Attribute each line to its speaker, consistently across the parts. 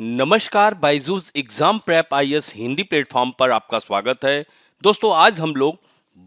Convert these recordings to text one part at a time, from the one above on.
Speaker 1: नमस्कार, Byju's exam prep IAS Hindi platform पर आपका स्वागत है। दोस्तों, आज हम लोग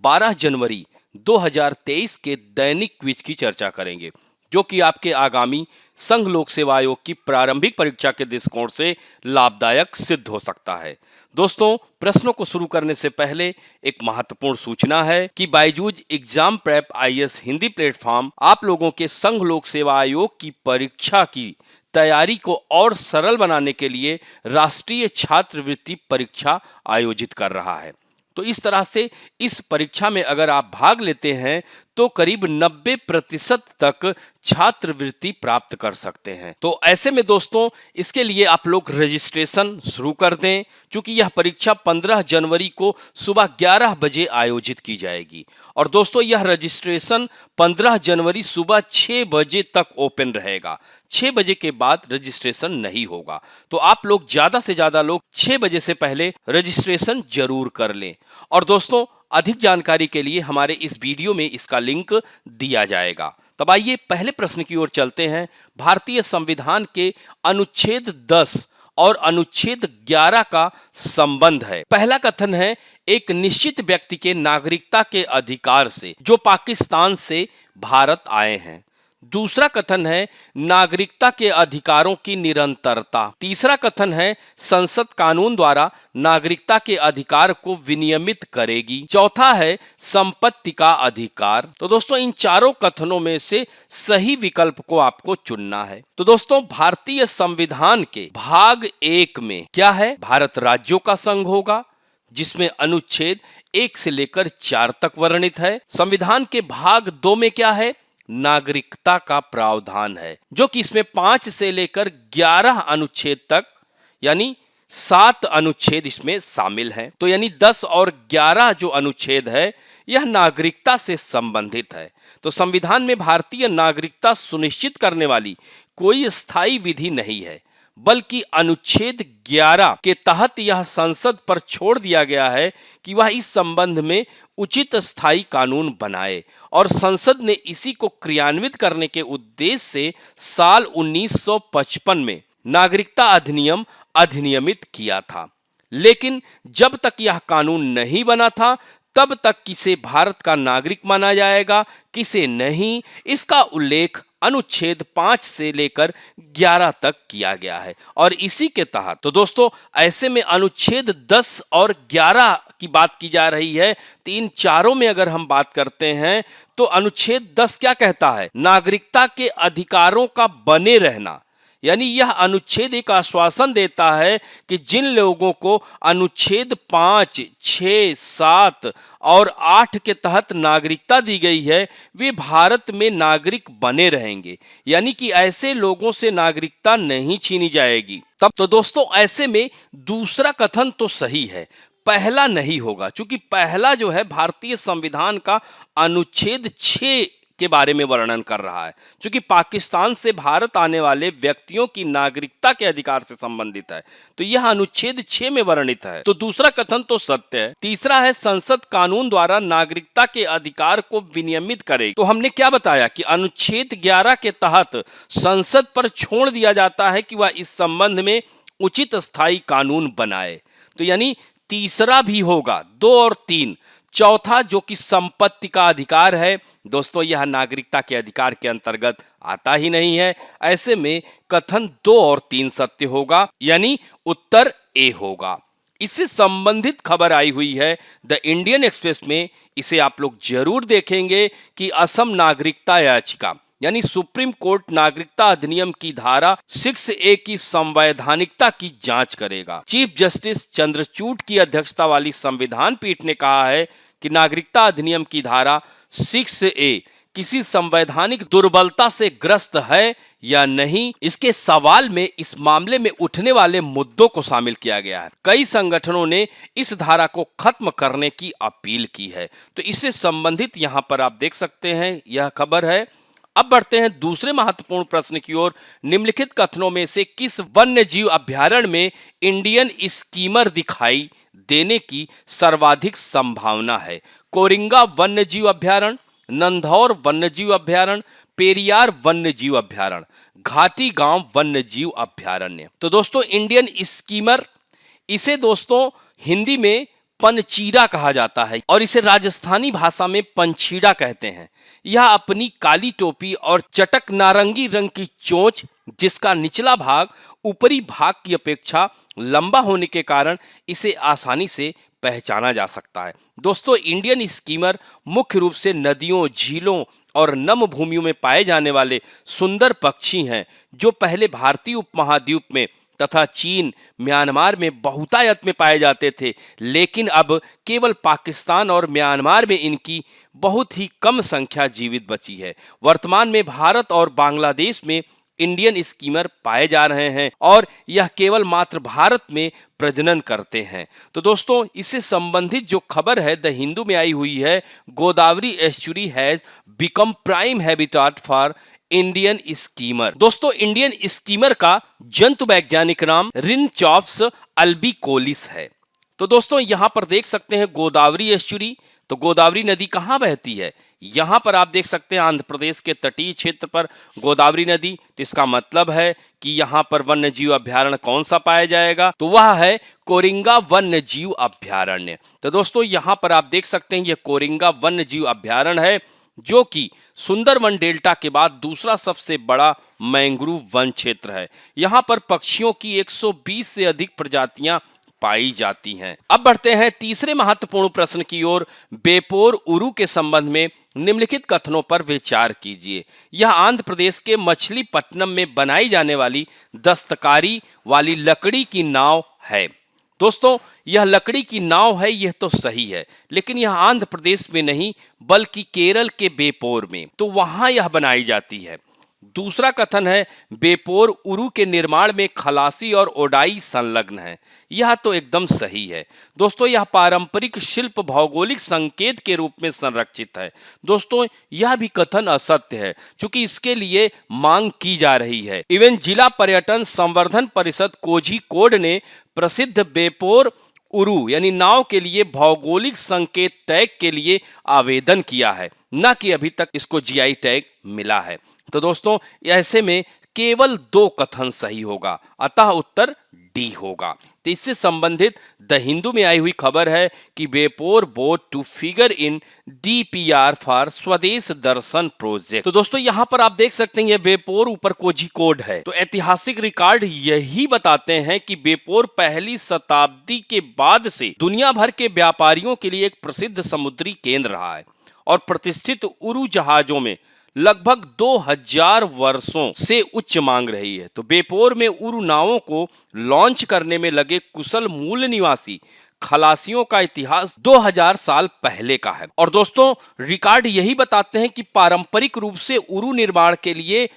Speaker 1: 12 जनवरी 2023 के दैनिक क्विज की चर्चा करेंगे, जो कि आपके आगामी संघ लोक सेवा आयोग की प्रारंभिक परीक्षा के दृष्टिकोण से लाभदायक सिद्ध हो सकता है। दोस्तों, प्रश्नों को शुरू करने से पहले एक महत्वपूर्ण सूचना है कि Byju's exam prep IAS Hindi platform आप लोगों के संघ लोक सेवा आयोग की परीक्षा की तैयारी को और सरल बनाने के लिए राष्ट्रीय छात्रवृत्ति परीक्षा आयोजित कर रहा है। तो इस तरह से इस परीक्षा में अगर आप भाग लेते हैं तो करीब 90% तक छात्रवृत्ति प्राप्त कर सकते हैं। तो ऐसे में दोस्तों, इसके लिए आप लोग रजिस्ट्रेशन शुरू कर दें, क्योंकि यह परीक्षा 15 जनवरी को सुबह 11 बजे आयोजित की जाएगी। और दोस्तों, यह रजिस्ट्रेशन 15 जनवरी सुबह 6 बजे तक ओपन रहेगा। 6 बजे के बाद रजिस्ट्रेशन नहीं होगा। तो आप लोग ज्यादा से ज्यादा लोग 6 बजे से पहले रजिस्ट्रेशन जरूर कर लें। और दोस्तों, अधिक जानकारी के लिए हमारे इस वीडियो में इसका लिंक दिया जाएगा। तब आइए पहले प्रश्न की ओर चलते हैं। भारतीय संविधान के अनुच्छेद 10 और अनुच्छेद 11 का संबंध है। पहला कथन है एक निश्चित व्यक्ति के नागरिकता के अधिकार से जो पाकिस्तान से भारत आए हैं। दूसरा कथन है नागरिकता के अधिकारों की निरंतरता। तीसरा कथन है संसद कानून द्वारा नागरिकता के अधिकार को विनियमित करेगी। चौथा है संपत्ति का अधिकार। तो दोस्तों, इन चारों कथनों में से सही विकल्प को आपको चुनना है। तो दोस्तों, भारतीय संविधान के भाग 1 में क्या है? भारत राज्यों का संघ होगा, जिसमें अनुच्छेद 1 से लेकर 4 तक वर्णित है। संविधान के भाग 2 में क्या है? नागरिकता का प्रावधान है, जो कि इसमें 5 से लेकर 11 अनुच्छेद तक, यानी 7 अनुच्छेद इसमें शामिल हैं। तो यानी 10 और 11 जो अनुच्छेद है यह नागरिकता से संबंधित है। तो संविधान में भारतीय नागरिकता सुनिश्चित करने वाली कोई स्थायी विधि नहीं है, बल्कि अनुच्छेद 11 के तहत यह संसद पर छोड़ दिया गया है कि वह इस संबंध में उचित स्थायी कानून बनाए। और संसद ने इसी को क्रियान्वित करने के उद्देश्य से साल 1955 में नागरिकता अधिनियम अधिनियमित किया था। लेकिन जब तक यह कानून नहीं बना था, तब तक किसे भारत का नागरिक माना जाएगा, किसे नहीं, इसका उल्लेख अनुच्छेद 5 से लेकर 11 तक किया गया है। और इसी के तहत तो दोस्तों, ऐसे में अनुच्छेद 10 और 11 की बात की जा रही है। तो इन चारों में अगर हम बात करते हैं तो अनुच्छेद 10 क्या कहता है? नागरिकता के अधिकारों का बने रहना। यानी यह अनुच्छेद एक आश्वासन देता है कि जिन लोगों को अनुच्छेद 5, 6, 7 और 8 के तहत नागरिकता दी गई है, वे भारत में नागरिक बने रहेंगे। यानी कि ऐसे लोगों से नागरिकता नहीं छीनी जाएगी। तब तो दोस्तों, ऐसे में दूसरा कथन तो सही है, पहला नहीं होगा, क्योंकि पहला जो है भारतीय संविधान का अनुच्छेद 6 के बारे में वर्णन कर रहा है, जो कि पाकिस्तान से भारत आने वाले व्यक्तियों की नागरिकता के अधिकार से संबंधित है। तो यह अनुच्छेद 6 में वर्णित है। तो दूसरा कथन तो सत्य है। तीसरा है संसद कानून द्वारा नागरिकता के अधिकार को विनियमित करे। तो हमने क्या बताया कि अनुच्छेद 11 के तहत संसद पर छोड़ दिया जाता है कि वह इस संबंध में उचित स्थायी कानून बनाए। तो यानी तीसरा भी होगा, 2 और 3। चौथा जो कि संपत्ति का अधिकार है, दोस्तों यह नागरिकता के अधिकार के अंतर्गत आता ही नहीं है। ऐसे में कथन 2 और 3 सत्य होगा, यानी उत्तर ए होगा। इससे संबंधित खबर आई हुई है द इंडियन एक्सप्रेस में। इसे आप लोग जरूर देखेंगे कि असम नागरिकता याचिका यानी सुप्रीम कोर्ट नागरिकता अधिनियम की धारा 6A की संवैधानिकता की जांच करेगा। चीफ जस्टिस चंद्रचूड़ की अध्यक्षता वाली संविधान पीठ ने कहा है कि नागरिकता अधिनियम की धारा 6A किसी संवैधानिक दुर्बलता से ग्रस्त है या नहीं, इसके सवाल में इस मामले में उठने वाले मुद्दों को शामिल किया गया है। कई संगठनों ने इस धारा को खत्म करने की अपील की है। तो इससे संबंधित यहां पर आप देख सकते हैं, यह खबर है। अब बढ़ते हैं दूसरे महत्वपूर्ण प्रश्न की ओर। निम्नलिखित कथनों में से किस वन्य जीव अभ्यारण्य में इंडियन स्कीमर दिखाई देने की सर्वाधिक संभावना है? कोरिंगा वन्य जीव अभ्यारण्य, नंधौर वन्य जीव अभ्यारण्य, पेरियार वन्य जीव अभ्यारण्य, घाटी गांव वन्य जीव अभ्यारण्य। तो दोस्तों इंडियन स्कीमर, इसे दोस्तों हिंदी में पनचीरा कहा जाता है और इसे राजस्थानी भाषा में पंछीड़ा कहते हैं। यह अपनी काली टोपी और चटक नारंगी रंग की चोंच, जिसका निचला भाग ऊपरी भाग की अपेक्षा लंबा होने के कारण इसे आसानी से पहचाना जा सकता है। दोस्तों इंडियन स्कीमर मुख्य रूप से नदियों, झीलों और नम भूमियों में पाए जाने वाले सुंदर पक्षी हैं, जो पहले भारतीय उपमहाद्वीप में तथा चीन, म्यांमार में बहुतायत में पाए जाते थे, लेकिन अब केवल पाकिस्तान और म्यांमार में इनकी बहुत ही कम संख्या जीवित बची है। वर्तमान में भारत और बांग्लादेश में इंडियन स्कीमर पाए जा रहे हैं और यह केवल मात्र भारत में प्रजनन करते हैं। तो दोस्तों इससे संबंधित जो खबर है द हिंदू में आई हुई है, Godavari estuary has become prime habitat for Indian schemer. दोस्तों इंडियन स्कीमर का जंतु वैज्ञानिक नाम रिनचॉप्स अल्बिकोलिस है। तो दोस्तों यहां पर देख सकते हैं गोदावरी एस्चुरी। तो गोदावरी नदी कहां बहती है? यहां पर आप देख सकते हैं आंध्र प्रदेश के तटीय क्षेत्र पर गोदावरी नदी। तो इसका मतलब है कि यहां पर वन्य जीव अभ्यारण्य कौन सा पाया जाएगा? तो वह है कोरिंगा वन्य जीव अभ्यारण्य। तो दोस्तों यहां पर आप देख सकते हैं यह कोरिंगा वन्य जीव अभ्यारण्य है, जो कि सुंदरवन डेल्टा के बाद दूसरा सबसे बड़ा मैंग्रोव वन क्षेत्र है। यहां पर पक्षियों की 120 से अधिक प्रजातियां पाई जाती हैं। अब बढ़ते हैं तीसरे महत्वपूर्ण प्रश्न की ओर। बेपोर उरु के संबंध में निम्नलिखित कथनों पर विचार कीजिए। यह आंध्र प्रदेश के मछलीपट्टनम में बनाई जाने वाली दस्तकारी वाली लकड़ी की नाव है। दोस्तों यह लकड़ी की नाव है, यह तो सही है, लेकिन यह आंध्र प्रदेश में नहीं बल्कि केरल के बेपोर में, तो वहां यह बनाई जाती है। दूसरा कथन है बेपोर उरु के निर्माण में खलासी और ओडाई संलग्न है। यह तो एकदम सही है। दोस्तों यह पारंपरिक शिल्प भौगोलिक संकेत के रूप में संरक्षित है। दोस्तों यह भी कथन असत्य है, क्योंकि इसके लिए मांग की जा रही है। इवन जिला पर्यटन संवर्धन परिषद कोझिकोड ने प्रसिद्ध बेपोर उरु यानी नाव के लिए भौगोलिक संकेत टैग के लिए आवेदन किया है, न कि अभी तक इसको जीआई टैग मिला है। तो दोस्तों ऐसे में केवल 2 कथन सही होगा, अतः उत्तर डी होगा। तो इससे संबंधित द हिंदू में आई हुई खबर है कि Beypore boat to figure in DPR for Swadesh Darshan project. तो दोस्तों यहां पर आप देख सकते हैं ये बेपोर ऊपर कोझिकोड है। तो ऐतिहासिक रिकॉर्ड यही बताते हैं कि बेपोर पहली शताब्दी के बाद से दुनिया भर के व्यापारियों के लिए एक प्रसिद्ध समुद्री केंद्र रहा है और प्रतिष्ठित उरु जहाजों में लगभग 2000 वर्षों से उच्च मांग रही है। तो बेपोर में उरु नावों को लॉन्च करने में लगे कुशल मूल निवासी खलासियों का इतिहास 2000 साल पहले का है। और दोस्तों रिकॉर्ड यही बताते हैं कि पारंपरिक रूप से उरु निर्माण के लिए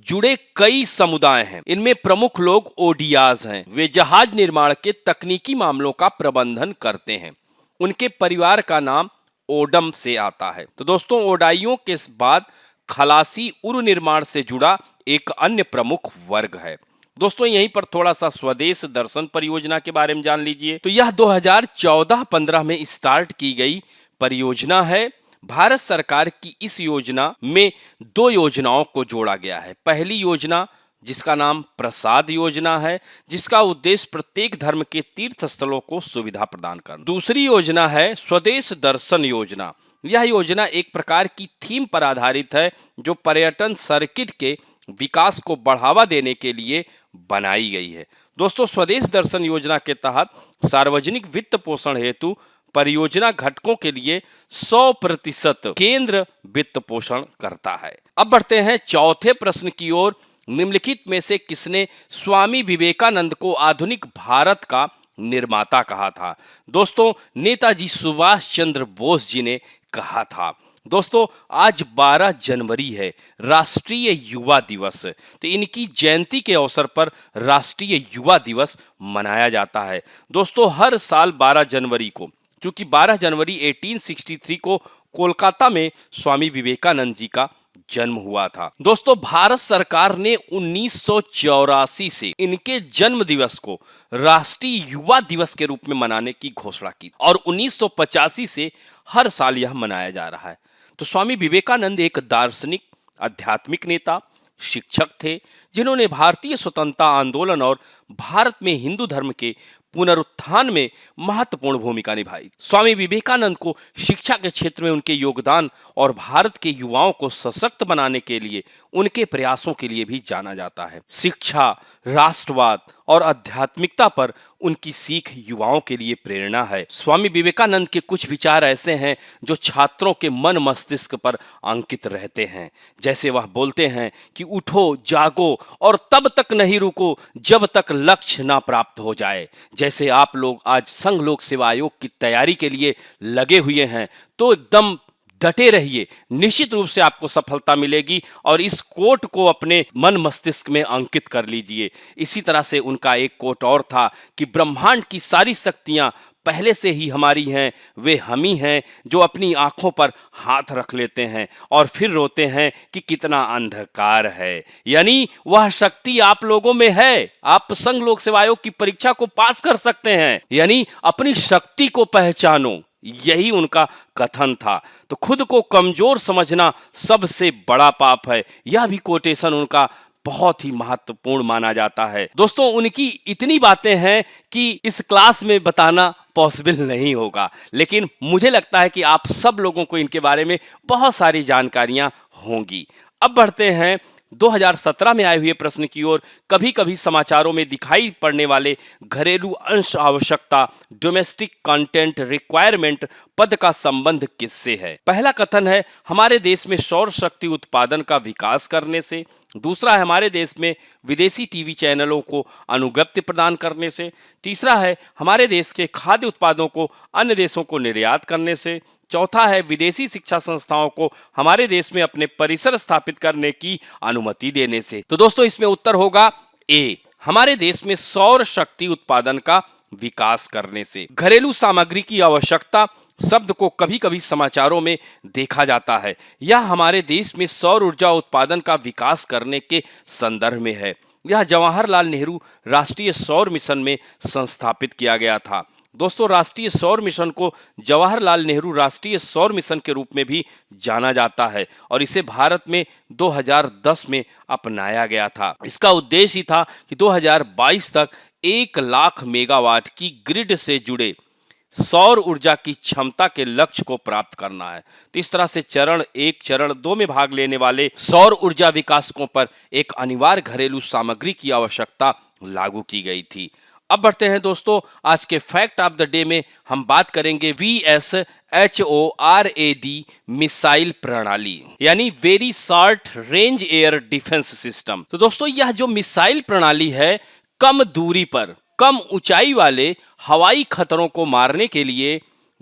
Speaker 1: जुड़े कई समुदाय हैं। इनमें प्रमुख लोग ओडियाज हैं। वे जहाज निर्माण के तकनीकी मामलों का प्रबंधन करते हैं। उनके परिवार का नाम ओडम से आता है। तो दोस्तों ओडाइयों के बाद खलासी उरु निर्माण से जुड़ा एक अन्य प्रमुख वर्ग है। दोस्तों यहीं पर थोड़ा सा स्वदेश दर्शन परियोजना के बारे में जान लीजिए। तो यह 2014-15 में स्टार्ट की गई परियोजना है। भारत सरकार की इस योजना में 2 योजनाओं को जोड़ा गया है। पहली योजना जिसका नाम प्रसाद योजना है, जिसका उद्देश्य प्रत्येक धर्म के तीर्थ स्थलों को सुविधा प्रदान करना। दूसरी योजना है स्वदेश दर्शन योजना। यह योजना एक प्रकार की थीम पर आधारित है, जो पर्यटन सर्किट के विकास को बढ़ावा देने के लिए बनाई गई है। दोस्तों स्वदेश दर्शन योजना के तहत सार्वजनिक वित्त पोषण हेतु परियोजना घटकों के लिए 100% केंद्र वित्त पोषण करता है। अब बढ़ते हैं चौथे प्रश्न की ओर। निम्नलिखित में से किसने स्वामी विवेकानंद को आधुनिक भारत का निर्माता कहा था? दोस्तों नेताजी सुभाष चंद्र बोस जी ने कहा था। दोस्तों आज 12 जनवरी है, राष्ट्रीय युवा दिवस। तो इनकी जयंती के अवसर पर राष्ट्रीय युवा दिवस मनाया जाता है। दोस्तों हर साल 12 जनवरी को, क्योंकि 12 जनवरी 1863 को कोलकाता में स्वामी विवेकानंद जी का जन्म हुआ था। दोस्तों भारत सरकार ने 1984 से इनके जन्म दिवस को राष्ट्रीय युवा दिवस के रूप में मनाने की घोषणा की और 1985 से हर साल यह मनाया जा रहा है। तो स्वामी विवेकानंद एक दार्शनिक, आध्यात्मिक नेता, शिक्षक थे जिन्होंने भारतीय स्वतंत्रता आंदोलन और भारत में हिंदू धर्म के पुनरुत्थान में महत्वपूर्ण भूमिका निभाई। स्वामी विवेकानंद को शिक्षा के क्षेत्र में उनके योगदान और भारत के युवाओं को सशक्त बनाने के लिए उनके प्रयासों के लिए भी जाना जाता है। शिक्षा, राष्ट्रवाद और आध्यात्मिकता पर उनकी सीख युवाओं के लिए प्रेरणा है। स्वामी विवेकानंद के कुछ विचार ऐसे हैं जो छात्रों के मन मस्तिष्क पर अंकित रहते हैं। जैसे वह बोलते हैं कि उठो, जागो और तब तक नहीं रुको जब तक लक्ष्य ना प्राप्त हो जाए। जैसे आप लोग आज संघ लोक सेवा आयोग की तैयारी के लिए लगे हुए हैं तो एकदम डटे रहिए, निश्चित रूप से आपको सफलता मिलेगी। और इस कोट को अपने मन मस्तिष्क में अंकित कर लीजिए। इसी तरह से उनका एक कोट और था कि ब्रह्मांड की सारी शक्तियां पहले से ही हमारी हैं, वे हम ही हैं जो अपनी आंखों पर हाथ रख लेते हैं और फिर रोते हैं कि कितना अंधकार है। यानी वह शक्ति आप लोगों में है, आप संघ लोक सेवा आयोग की परीक्षा को पास कर सकते हैं। यानी अपनी शक्ति को पहचानो, यही उनका कथन था। तो खुद को कमजोर समझना सबसे बड़ा पाप है, यह भी कोटेशन उनका बहुत ही महत्वपूर्ण माना जाता है। दोस्तों, उनकी इतनी बातें हैं कि इस क्लास में बताना पॉसिबल नहीं होगा, लेकिन मुझे लगता है कि आप सब लोगों को इनके बारे में बहुत सारी जानकारियां होंगी। अब बढ़ते हैं 2017 में आए हुए प्रश्न की ओर। कभी कभी समाचारों में दिखाई पड़ने वाले घरेलू अंश आवश्यकता डोमेस्टिक कंटेंट रिक्वायरमेंट पद का संबंध किससे है? पहला कथन है हमारे देश में सौर शक्ति उत्पादन का विकास करने से। दूसरा है हमारे देश में विदेशी टीवी चैनलों को अनुज्ञप्ति प्रदान करने से। तीसरा है हमारे देश के खाद्य उत्पादों को अन्य देशों को निर्यात करने से। चौथा है विदेशी शिक्षा संस्थाओं को हमारे देश में अपने परिसर स्थापित करने की अनुमति देने से। तो दोस्तों, इसमें उत्तर होगा ए, हमारे देश में सौर शक्ति उत्पादन का विकास करने से। घरेलू सामग्री की आवश्यकता शब्द को कभी कभी समाचारों में देखा जाता है। यह हमारे देश में सौर ऊर्जा उत्पादन का विकास करने के संदर्भ में है। यह जवाहरलाल नेहरू राष्ट्रीय सौर मिशन में संस्थापित किया गया था। दोस्तों, राष्ट्रीय सौर मिशन को जवाहरलाल नेहरू राष्ट्रीय सौर मिशन के रूप में भी जाना जाता है और इसे भारत में 2010 में अपनाया गया था। इसका उद्देश्य ही था कि 2022 तक 1 लाख मेगावाट की ग्रिड से जुड़े सौर ऊर्जा की क्षमता के लक्ष्य को प्राप्त करना है। तो इस तरह से चरण 1, चरण 2 में भाग लेने वाले सौर ऊर्जा विकासकों पर एक अनिवार्य घरेलू सामग्री की आवश्यकता लागू की गई थी। अब बढ़ते हैं दोस्तों, आज के फैक्ट ऑफ द डे में हम बात करेंगे VSHORAD मिसाइल प्रणाली, यानी very short range air defence system. तो दोस्तों, यह जो मिसाइल प्रणाली है कम दूरी पर कम ऊंचाई वाले हवाई खतरों को मारने के लिए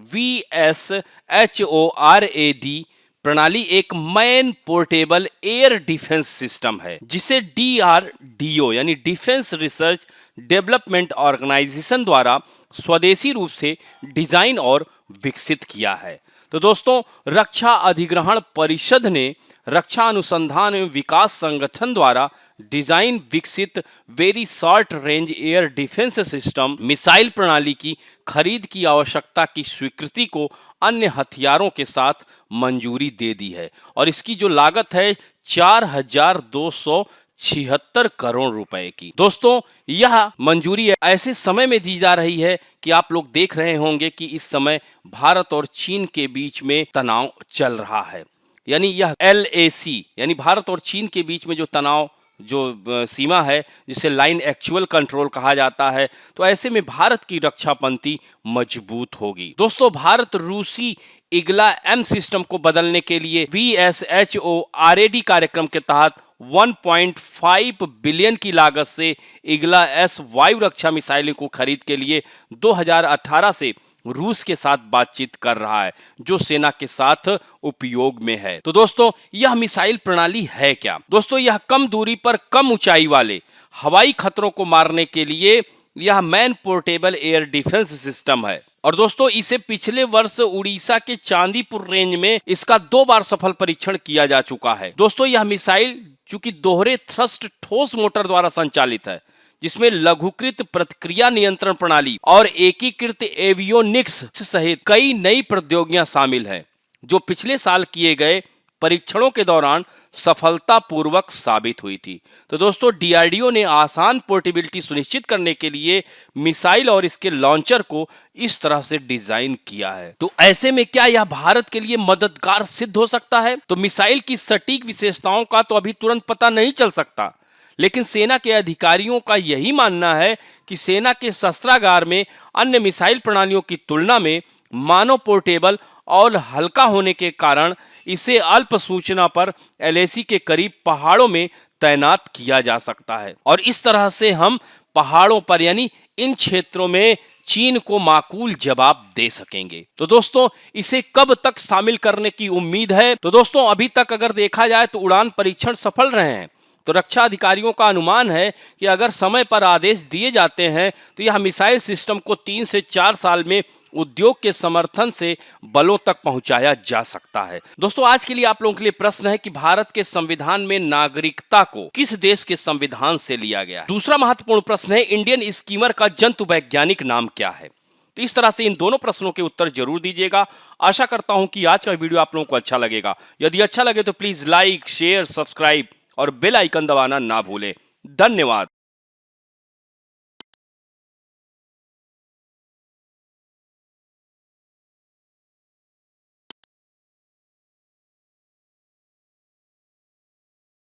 Speaker 1: VSHORAD प्रणाली एक man portable air defence system है जिसे DRDO यानी डिफेंस रिसर्च डेवलपमेंट ऑर्गेनाइजेशन द्वारा स्वदेशी रूप से डिजाइन और विकसित किया है। तो दोस्तों, रक्षा अधिग्रहण परिषद ने रक्षा अनुसंधान एवं विकास संगठन द्वारा डिजाइन विकसित very short range air defence system missile प्रणाली की खरीद की आवश्यकता की स्वीकृति को अन्य हथियारों के साथ मंजूरी दे दी है और इसकी जो लागत है 4,276 करोड़ रुपए की। दोस्तों, यह मंजूरी ऐसे समय में दी जा रही है कि आप लोग देख रहे होंगे कि इस समय भारत और चीन के बीच में तनाव चल रहा है। यानी यह LAC यानी भारत और चीन के बीच में जो तनाव जो सीमा है जिसे लाइन एक्चुअल कंट्रोल कहा जाता है, तो ऐसे में भारत की रक्षा पंक्ति मजबूत होगी। दोस्तों, भारत रूसी इग्ला M सिस्टम को बदलने के लिए VSHORAD कार्यक्रम के तहत 1.5 बिलियन की लागत से इग्ला S वायु रक्षा मिसाइलों को खरीद के लिए 2018 से रूस के साथ बातचीत कर रहा है जो सेना के साथ उपयोग में है। तो दोस्तों, यह मिसाइल प्रणाली है क्या? दोस्तों, यह कम दूरी पर कम ऊंचाई वाले हवाई खतरों को मारने के लिए यह man portable air defence system है और दोस्तों, इसे पिछले वर्ष उड़ीसा के चांदीपुर रेंज में इसका 2 बार सफल परीक्षण किया जा चुका है। दोस्तों, यह मिसाइल चूंकि दोहरे थ्रस्ट ठोस मोटर द्वारा संचालित है जिसमें लघुकृत प्रतिक्रिया नियंत्रण प्रणाली और एकीकृत एवियोनिक्स सहित कई नई प्रौद्योगिकियां शामिल हैं जो पिछले साल किए गए परीक्षणों के दौरान सफलतापूर्वक साबित हुई थी। तो दोस्तों, डीआरडीओ ने आसान पोर्टेबिलिटी सुनिश्चित करने के लिए मिसाइल और इसके लॉन्चर को इस तरह से डिजाइन किया है। तो ऐसे में क्या यह भारत के लिए मददगार सिद्ध हो सकता है? तो मिसाइल की सटीक विशेषताओं का तो अभी तुरंत पता नहीं चल सकता, लेकिन सेना के अधिकारियों का यही मानना है कि सेना के शस्त्रागार में अन्य मिसाइल प्रणालियों की तुलना में मानव पोर्टेबल और हल्का होने के कारण इसे अल्प सूचना पर एलएसी के करीब पहाड़ों में तैनात किया जा सकता है और इस तरह से हम पहाड़ों पर यानी इन क्षेत्रों में चीन को माकूल जवाब दे सकेंगे। तो दोस्तों, इसे कब तक शामिल करने की उम्मीद है? तो दोस्तों, अभी तक अगर देखा जाए तो उड़ान परीक्षण सफल रहे हैं। तो रक्षा अधिकारियों का अनुमान है कि अगर समय पर आदेश दिए जाते हैं तो यह मिसाइल सिस्टम को 3 से 4 साल में उद्योग के समर्थन से बलों तक पहुंचाया जा सकता है। दोस्तों, आज के लिए आप लोगों के लिए प्रश्न है कि भारत के संविधान में नागरिकता को किस देश के संविधान से लिया गया है? दूसरा महत्वपूर्ण प्रश्न है, इंडियन स्कीमर का जंतु वैज्ञानिक नाम क्या है? तो इस तरह से इन दोनों प्रश्नों के उत्तर जरूर दीजिएगा। आशा करता हूं कि आज का वीडियो आप लोगों को अच्छा लगेगा। यदि अच्छा लगे तो प्लीज लाइक, शेयर, सब्सक्राइब और बेल आइकन दबाना ना भूलें। धन्यवाद।